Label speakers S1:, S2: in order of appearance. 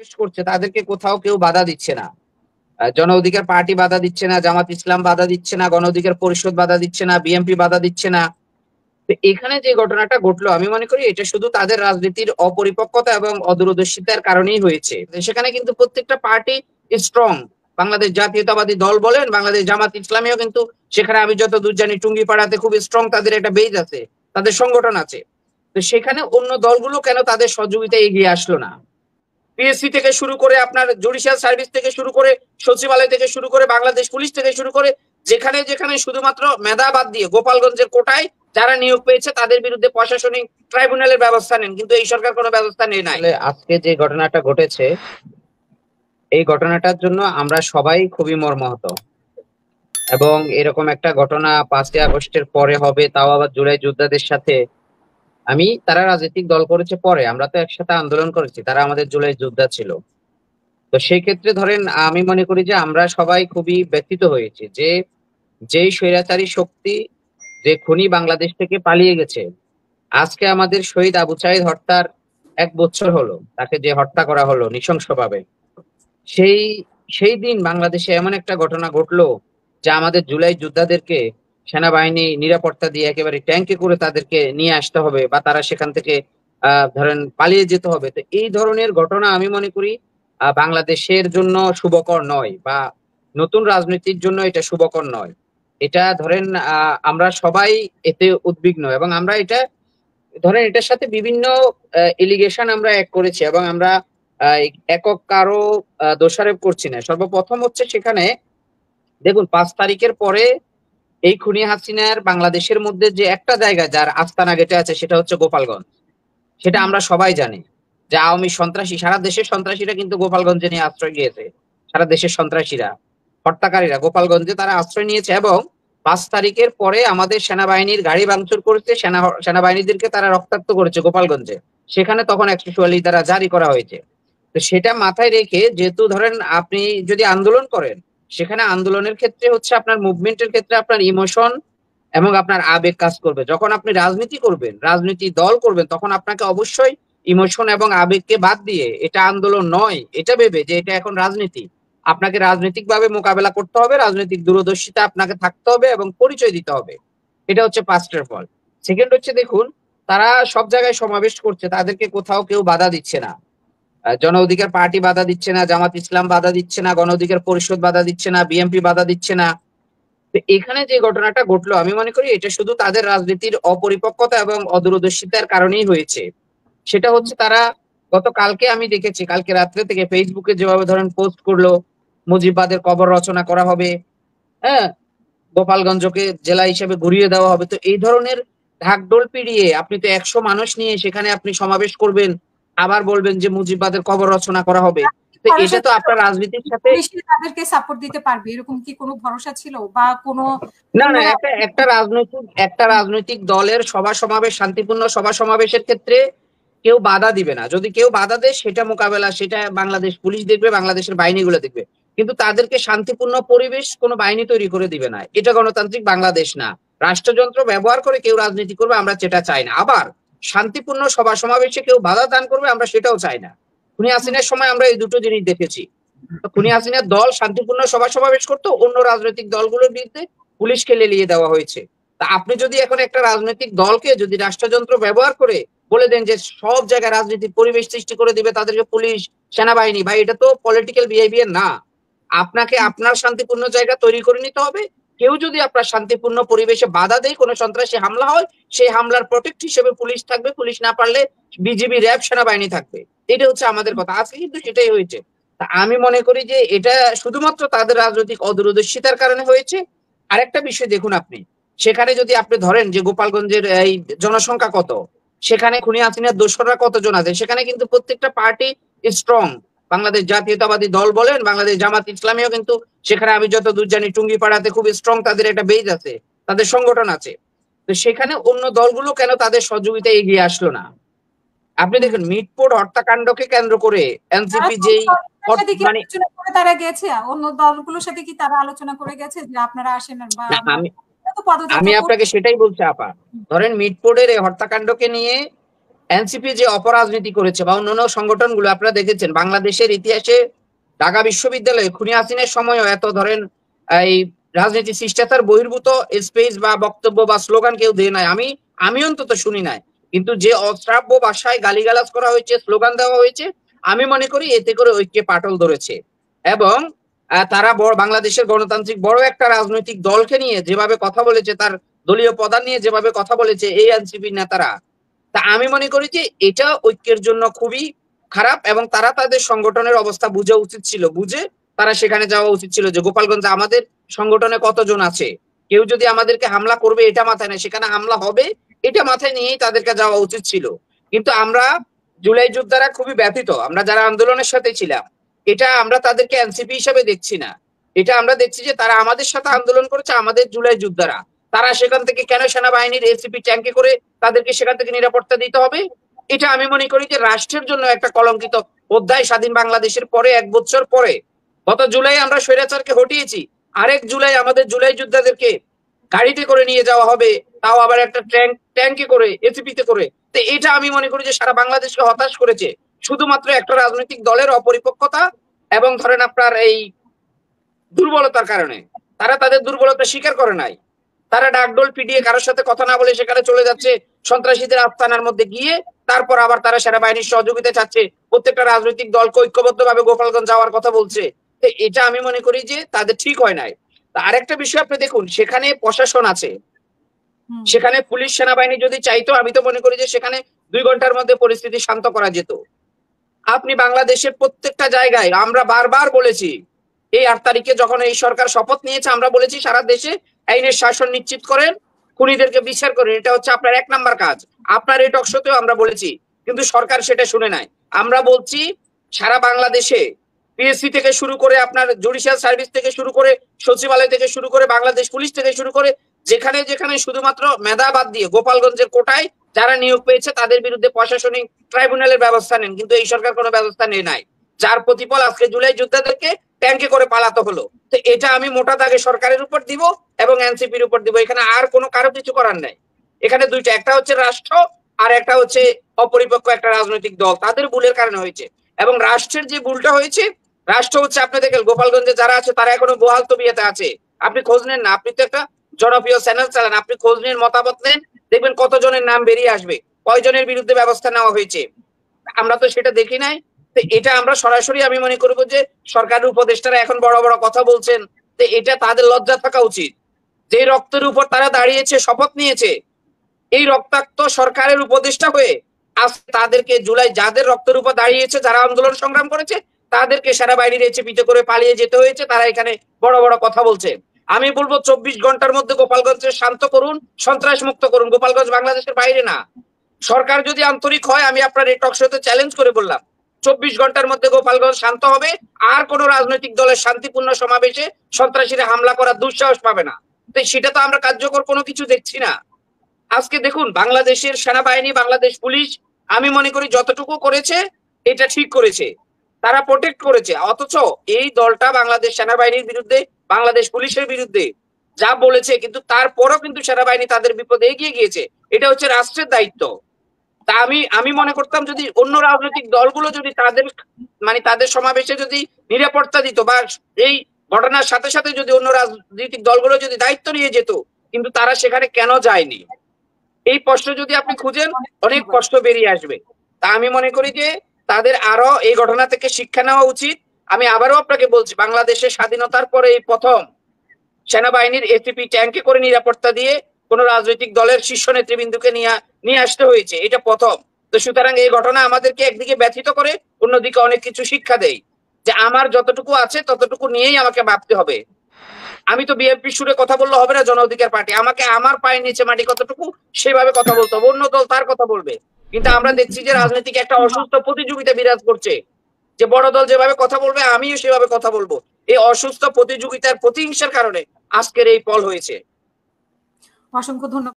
S1: সমাবেশ করছে তাদেরকে কোথাও কেউ বাধা দিচ্ছে না। জন অধিকার পার্টি বাধা দিচ্ছে না, জামাত ইসলাম বাধা দিচ্ছে না, গণ অধিকার পরিষদ বাধা দিচ্ছে না, বিএনপি বাধা দিচ্ছে না। তো এখানে যে ঘটনাটা ঘটলো আমি মনে করি এটা শুধু তাদের রাজনীতির অপরিপক্কতা এবং অদূরদর্শিতার কারণেই হয়েছে। সেখানে কিন্তু প্রত্যেকটা পার্টি স্ট্রং। বাংলাদেশ জাতীয়তাবাদী দল বলেন, বাংলাদেশ জামাত ইসলামীও কিন্তু সেখানে আমি যতদূর জানি টুঙ্গিপাড়াতে খুব স্ট্রং তাদের একটা বেজ আছে, তাদের সংগঠন আছে। তো সেখানে অন্য দলগুলো কেন তাদের সহযোগিতায় এগিয়ে আসলো না? পিএসসি থেকে শুরু করে আপনার জুডিশিয়াল সার্ভিস থেকে শুরু করে সচিবালয় থেকে শুরু করে বাংলাদেশ পুলিশ থেকে শুরু করে যেখানে যেখানে শুধুমাত্র মেধা বাদ দিয়ে গোপালগঞ্জের কোটায় যারা নিয়োগ পেয়েছে তাদের বিরুদ্ধে প্রশাসনিক ট্রাইব্যুনালের ব্যবস্থা নেন, কিন্তু এই সরকার কোনো ব্যবস্থা নেই নাই। আজকে যে ঘটনাটা ঘটেছে এই ঘটনাটার জন্য আমরা সবাই খুবই মর্মাহত, এবং এরকম একটা ঘটনা 5ই আগস্টের পরে হবে, তাও আবার জুলাই যোদ্ধাদের সাথে। তারা রাজনৈতিক দল করেছে পরে, আমরা তো একসাথে আন্দোলন করেছি, তারা আমাদের জুলাই যোদ্ধা ছিল। তো সেই ক্ষেত্রে ধরেন আমি মনে করি যে আমরা সবাই খুবই ব্যথিত হয়েছি যে যেই স্বৈরাচারী শক্তি, যে খুনি বাংলাদেশ থেকে পালিয়ে গেছে, আজকে আমাদের শহীদ আবু সাঈদ হত্যার 1 বছর হলো, তাকে যে হত্যা করা হলো নৃশংসভাবে। সেই সেই দিন বাংলাদেশে এমন একটা ঘটনা ঘটলো যে আমাদের জুলাই যোদ্ধাদেরকে সেনাবাহিনী নিরাপত্তা দিয়ে একেবারে ট্যাঙ্কে করে তাদেরকে নিয়ে আসতে হবে, বা তারা সেখান থেকে ধরেন পালিয়ে যেতে হবে। তো এই ধরনের ঘটনা আমি মনে করি বাংলাদেশের জন্য শুভকর নয়, বা নতুন রাজনীতির জন্য এটা শুভকর নয়। এটা ধরেন আমরা সবাই এতে উদ্বিগ্ন, এবং আমরা এটা ধরেন এটার সাথে বিভিন্ন এলিগেশন আমরা এক করেছি, এবং আমরা আহ, একক কারো দোষারোপ করছি না। সর্বপ্রথম হচ্ছে সেখানে দেখুন 5 তারিখের পরে এই খুনি হাসিনার বাংলাদেশের মধ্যে যে একটা জায়গা যার আস্তানা গেটে আছে সেটা হচ্ছে গোপালগঞ্জ। সেটা আমরা সবাই জানি যে আওয়ামী সন্ত্রাসী, সারা দেশের সন্ত্রাসীরা কিন্তু গোপালগঞ্জে নিয়ে আশ্রয় নিয়েছে। সারা দেশের সন্ত্রাসীরা, হত্যাকারীরা গোপালগঞ্জে তারা আশ্রয় নিয়েছে, এবং 5 তারিখের পরে আমাদের সেনাবাহিনীর গাড়ি ভাঙচুর করেছে, সেনাবাহিনীদেরকে তারা রক্তাক্ত করেছে গোপালগঞ্জে। সেখানে তখন 144 দ্বারা জারি করা হয়েছে। তো সেটা মাথায় রেখে, যেহেতু ধরেন আপনি যদি আন্দোলন করেন, সেখানে আন্দোলনের ক্ষেত্রে হচ্ছে আপনার মুভমেন্টের ক্ষেত্রে আপনার ইমোশন এবং আপনার আবেগ কাজ করবে। যখন আপনি রাজনীতি করবেন, রাজনীতি দল করবেন, তখন আপনাকে অবশ্যই ইমোশন এবং আবেগকে বাদ দিয়ে এটা আন্দোলন নয় এটা ভেবে যে এটা এখন রাজনীতি, আপনাকে রাজনৈতিক ভাবে মোকাবেলা করতে হবে, রাজনৈতিক দূরদর্শিতা আপনাকে থাকতে হবে এবং পরিচয় দিতে হবে। এটা হচ্ছে ফার্স্টের ফল। সেকেন্ড হচ্ছে দেখুন, তারা সব জায়গায় সমাবেশ করছে, তাদেরকে কোথাও কেউ বাধা দিচ্ছে না। জন অধিকার পার্টি বাধা দিচ্ছে না, জামাত ইসলাম বাধা দিচ্ছে না, গণ অধিকার পরিষদ বাধা দিচ্ছে না, বিএনপি বাধা দিচ্ছে না। তো এখানে যে ঘটনাটা ঘটলো আমি মনে করি এটা শুধু তাদের রাজনীতির অপরিপক্কতা এবং অদূরদর্শিতার কারণেই হয়েছে। সেটা হচ্ছে তারা গতকালকে আমি দেখেছি, কালকে রাত্রে থেকে ফেসবুকে যেভাবে ধরেন পোস্ট করলো, মুজিববাদের কবর রচনা করা হবে, হ্যাঁ, গোপালগঞ্জকে জেলা হিসেবে ঘুরিয়ে দেওয়া হবে। তো এই ধরনের ঢাকঢোল পিটিয়ে আপনি তো 100 মানুষ নিয়ে সেখানে আপনি সমাবেশ করবেন, আবার বলবেন যে মুজিববাদের কবর রচনা করা হবে। তো এটা তো আপনার রাজনীতির সাথে
S2: তাদেরকে সাপোর্ট দিতে পারবে এরকম কি কোনো ভরসা ছিল, বা কোনো
S1: না না, একটা রাজনৈতিক দলের সভা সমাবেশ, শান্তিপূর্ণ সভা সমাবেশের ক্ষেত্রে কেউ বাধা দিবে না। যদি কেউ বাধা দেয় সেটা মোকাবেলা, সেটা বাংলাদেশ পুলিশ দেখবে, বাংলাদেশের বাহিনীগুলো দেখবে। কিন্তু তাদেরকে শান্তিপূর্ণ পরিবেশ কোনো বাহিনী তৈরি করে দিবে না। এটা গণতান্ত্রিক বাংলাদেশ না। রাষ্ট্রযন্ত্র ব্যবহার করে কেউ রাজনীতি করবে, আমরা সেটা চাই না। আবার শান্তিপূর্ণ সভা সমাবেশে কেউ বাধা দান করবে, আমরা সেটাও চাই না। খুনি হাসিনার সময় আমরা এই দুটো জিনিস দেখেছি। খুনি হাসিনার দল শান্তিপূর্ণ সভা সমাবেশ করতো, অন্য রাজনৈতিক দলগুলোর বিরুদ্ধে পুলিশকে লেলিয়ে দেওয়া হয়েছে। তা আপনি যদি এখন একটা রাজনৈতিক দলকে যদি রাষ্ট্রযন্ত্র ব্যবহার করে বলে দেন যে সব জায়গায় রাজনীতির পরিবেশ সৃষ্টি করে দিবে তাদেরকে পুলিশ সেনাবাহিনী, ভাই এটা তো পলিটিক্যাল বিহেভিয়ার না। আপনাকে আপনার শান্তিপূর্ণ জায়গা তৈরি করে নিতে হবে। কেউ যদি আপনার শান্তিপূর্ণ পরিবেশে বাধা দেয়, কোনো সন্ত্রাসী হামলা হয়, সেই হামলার প্রোটেক্ট হিসেবে পুলিশ থাকবে, পুলিশ না পারলে বিজিবি, র্যাব, সেনাবাহিনী থাকবে। এটা হচ্ছে আমাদের কথা। আজকে কিন্তু সেটাই হয়েছে। তা আমি মনে করি যে এটা শুধুমাত্র তাদের রাজনৈতিক অদূরদর্শিতার কারণে হয়েছে। আরেকটা বিষয় দেখুন, আপনি সেখানে যদি আপনি ধরেন যে গোপালগঞ্জের এই জনসংখ্যা কত, সেখানে খুনি হাসিনার দোসররা কতজন আছে, সেখানে কিন্তু প্রত্যেকটা পার্টি স্ট্রং। বাংলাদেশ জাতীয়তাবাদী দল বলেন, বাংলাদেশ জামাত ইসলামীও কিন্তু সেখানে আমি যতদূর জানি টুঙ্গিপাড়াতে খুব স্ট্রং তাদের একটা বেজ আছে, তাদের সংগঠন আছে। তো সেখানে অন্য দলগুলো কেন তাদের সহযোগিতায় এগিয়ে আসলো না? আপনি দেখুন মিটফোর্ড হত্যাকাণ্ডকে কেন্দ্র করে এনসিপি যেই মানে
S2: তারা গেছে অন্য দলগুলোর সাথে, কি তারা আলোচনা করে গেছে যে আপনারা আসেন, বা
S1: আমি আপনাকে সেটাই বলছি আপা। ধরেন মিটফোর্ডের এই হত্যাকাণ্ডকে নিয়ে এনসিপি যে অপরাজনীতি করেছে বা অন্যান্য সংগঠনগুলো আপনারা দেখেছেন বাংলাদেশের ইতিহাসে ঢাকা বিশ্ববিদ্যালয়ে খুনি হাসিনের সময়ও এত ধরেন এই রাজনীতি শিষ্টাচার বহির্ভূত স্পেস বা বক্তব্য বা স্লোগান কেউ দেয় নাই, আমি অন্তত শুনি নাই। কিন্তু যে অশ্রাব্য ভাষায় গালিগালাজ করা হয়েছে, স্লোগান দেওয়া হয়েছে, আমি মনে করি এতে করে ঐক্যে পাটল ধরেছে। এবং তারা বাংলাদেশের গণতান্ত্রিক বড় একটা রাজনৈতিক দলকে নিয়ে যেভাবে কথা বলেছে, তার দলীয় প্রধান নিয়ে যেভাবে কথা বলেছে এই এনসিপি নেতারা, তা আমি মনে করি যে এটা ঐক্যের জন্য খুবই খারাপ। এবং তারা তাদের সংগঠনের অবস্থা বুঝা উচিত ছিল, বুঝে তারা সেখানে যাওয়া উচিত ছিল যে গোপালগঞ্জে আমাদের সংগঠনে কতজন আছে, কেউ যদি আমাদেরকে হামলা করবে এটা মাথায় নেই, সেখানে হামলা হবে এটা মাথায় নিয়েই তাদেরকে যাওয়া উচিত ছিল। কিন্তু আমরা জুলাই যোদ্ধারা খুবই ব্যথিত, আমরা যারা আন্দোলনের সাথে ছিলাম, এটা আমরা তাদেরকে এনসিপি হিসাবে দেখছি না, এটা আমরা দেখছি যে তারা আমাদের সাথে আন্দোলন করেছে, আমাদের জুলাই যোদ্ধারা। তারা সেখান থেকে কেন সেনাবাহিনীর এসিপি ট্যাঙ্কে করে তাদেরকে সেখান থেকে নিরাপত্তা দিতে হবে? এটা আমি মনে করি যে রাষ্ট্রের জন্য একটা কলঙ্কিত অধ্যায়। স্বাধীন বাংলাদেশের পরে 1 বছর পরে গত জুলাই আমরা স্বৈরাচারকে হটিয়েছি, আরেক জুলাই আমাদের জুলাই যোদ্ধাদেরকে গাড়িতে করে নিয়ে যাওয়া হবে, তাও আবার একটা ট্যাঙ্কে করে, এসিপিতে করে। তো এটা আমি মনে করি যে সারা বাংলাদেশকে হতাশ করেছে শুধুমাত্র একটা রাজনৈতিক দলের অপরিপক্কতা এবং ধরেন আপনার এই দুর্বলতার কারণে। তারা তাদের দুর্বলতা স্বীকার করে নাই, তারা ডাকডোল পিটিয়ে কারোর সাথে কথা না বলে সেখানে চলে যাচ্ছে সন্ত্রাসীদের আস্তানার মধ্যে গিয়ে, তারপর আবার তারা সেনাবাহিনীর সহযোগিতা চাচ্ছে, প্রত্যেকটা রাজনৈতিক দলকে ঐক্যবদ্ধ ভাবে গোপালগঞ্জ যাওয়ার কথা বলছে। তো এটা আমি মনে করি যে তাদের ঠিক হয় নাই। আরেকটা বিষয় আপনি দেখুন, সেখানে প্রশাসন আছে, সেখানে পুলিশ সেনাবাহিনী যদি চাইতো, আমি তো মনে করি যে সেখানে 2 ঘন্টার মধ্যে পরিস্থিতি শান্ত করা যেত। আপনি বাংলাদেশের প্রত্যেকটা জায়গায়, আমরা বারবার বলেছি, এই 8 তারিখে যখন এই সরকার শপথ নিয়েছে, আমরা বলেছি সারা দেশে আইনের শাসন নিশ্চিত করেন, খুনিদেরকে বিচার করেন, এটা হচ্ছে আপনার 1 নম্বর কাজ। আপনার এই টকশোতেও আমরা বলেছি, কিন্তু সরকার সেটা শুনে নাই। আমরা বলছি সারা বাংলাদেশে পিএসসি থেকে শুরু করে, আপনার জুডিশিয়াল সার্ভিস থেকে শুরু করে, সচিবালয় থেকে শুরু করে, বাংলাদেশ পুলিশ থেকে শুরু করে, যেখানে যেখানে শুধুমাত্র মেধা বাদ দিয়ে গোপালগঞ্জের কোটায় যারা নিয়োগ পেয়েছে তাদের বিরুদ্ধে প্রশাসনিক ট্রাইব্যুনালের ব্যবস্থা নেন, কিন্তু এই সরকার কোনো ব্যবস্থা নেয় নাই। যার প্রতিফল আজকে জুলাই যোদ্ধাদেরকে ট্যাঙ্কে করে পালাতে হলো। তো এটা আমি মোটা দাগে সরকারের উপর দিব এবং এনসিপির উপর দিব, এখানে আর কোনো কারো কিছু করার নাই। এখানে দুইটা, একটা হচ্ছে রাষ্ট্র আর একটা হচ্ছে অপরিপক্ক একটা রাজনৈতিক দল, তাদের ভুলের কারণে হয়েছে। এবং রাষ্ট্রের যে ভুলটা হয়েছে, রাষ্ট্র হচ্ছে আপনি দেখেন গোপালগঞ্জে যারা আছে তারা এখনো বহাল তবিয়তে আছে। আপনি খোঁজ নেন না, আপনি তো একটা জনপ্রিয় চ্যানেল চালান, আপনি খোঁজ নিন, মতামত নেন, দেখবেন কতজনের নাম বেরিয়ে আসবে, কয়জনের বিরুদ্ধে ব্যবস্থা নেওয়া হয়েছে। আমরা তো সেটা দেখি নাই। তো এটা আমরা সরাসরি আমি মনে করবো যে সরকারের উপদেষ্টারা এখন বড় বড় কথা বলছেন, তো এটা তাদের লজ্জা থাকা উচিত। যে রক্তের উপর তারা দাঁড়িয়েছে, শপথ নিয়েছে, এই রক্তাক্ত সরকারের উপদেষ্টা হয়ে আজ তাদেরকে জুলাই যাদের রক্তের উপর দাঁড়িয়েছে, যারা আন্দোলন সংগ্রাম করেছে, তাদেরকে সেনাবাহিনীর এচেপিতে করে পালিয়ে যেতে হয়েছে, তারা এখানে বড় বড় কথা বলছে। আমি বলবো 24 ঘন্টার মধ্যে গোপালগঞ্জে শান্ত করুন, সন্ত্রাস মুক্ত করুন। গোপালগঞ্জ বাংলাদেশের বাইরে না। সরকার যদি আন্তরিক হয়, আমি আপনার এই টকশোতে চ্যালেঞ্জ করে বললাম 24 ঘন্টার মধ্যে গোপালগঞ্জ শান্ত হবে, আর কোন রাজনৈতিক দলের শান্তিপূর্ণ সমাবেশে সন্ত্রাসীরা হামলা করার দুঃসাহস পাবে না। তো সেটা তো আমরা কার্যকর কোনো কিছু দেখছি না। আজকে দেখুন বাংলাদেশের সেনাবাহিনী, বাংলাদেশ পুলিশ, আমি মনে করি যতটুকু করেছে এটা ঠিক করেছে, তারা প্রোটেক্ট করেছে। অথচ এই দলটা বাংলাদেশ সেনাবাহিনীর বিরুদ্ধে, বাংলাদেশ পুলিশের বিরুদ্ধে যা বলেছে, কিন্তু তারপরও কিন্তু সেনাবাহিনী তাদের বিপদে এগিয়ে গিয়েছে। এটা হচ্ছে রাষ্ট্রের দায়িত্ব। তা আমি মনে করতাম যদি অন্য রাজনৈতিক দলগুলো যদি তাদের তাদের সমাবেশে যদি নিরাপত্তা দিত, বা এই ঘটনার সাথে সাথে যদি অন্য রাজনৈতিক দলগুলো যদি দায়িত্ব নিয়ে যেত, কিন্তু তারা সেখানে কেন যায়নি? এই প্রশ্ন যদি আপনি খুঁজেন, অনেক প্রশ্ন বেরিয়ে আসবে। তা আমি মনে করি যে তাদের আরো এই ঘটনা থেকে শিক্ষা নেওয়া উচিত। আমি আবারও আপনাকে বলছি, বাংলাদেশের স্বাধীনতার পরে এই প্রথম সেনাবাহিনীর এসিপি ট্যাঙ্কে করে নিরাপত্তা দিয়ে কোন রাজনৈতিক দলের শীর্ষ নেতৃবৃন্দকে নিয়ে আসতে হয়েছে, এটা প্রথম। তো সুতরাং এই ঘটনা আমাদেরকে একদিকে ব্যথিত করে, অন্যদিকে অনেক কিছু শিক্ষা দেয়, যে আমার যতটুকু আছে ততটুকু নিয়েই আমাকে ভাবতে হবে। আমি তো বিএনপি সুরে কথা বললে হবে না, জন অধিকার পার্টি, আমাকে আমার পায়ের নিচে মাটি কতটুকু সেভাবে কথা বলতে হবে, অন্য দল তার কথা বলবে। কিন্তু আমরা দেখছি যে রাজনীতিকে একটা অসুস্থ প্রতিযোগিতা বিরাজ করছে, যে বড় দল যেভাবে কথা বলবে আমিও সেভাবে কথা বলবো। এই অসুস্থ প্রতিযোগিতার প্রতিহিংসার কারণে আজকের এই ফল হয়েছে।
S2: অসংখ্য ধন্যবাদ।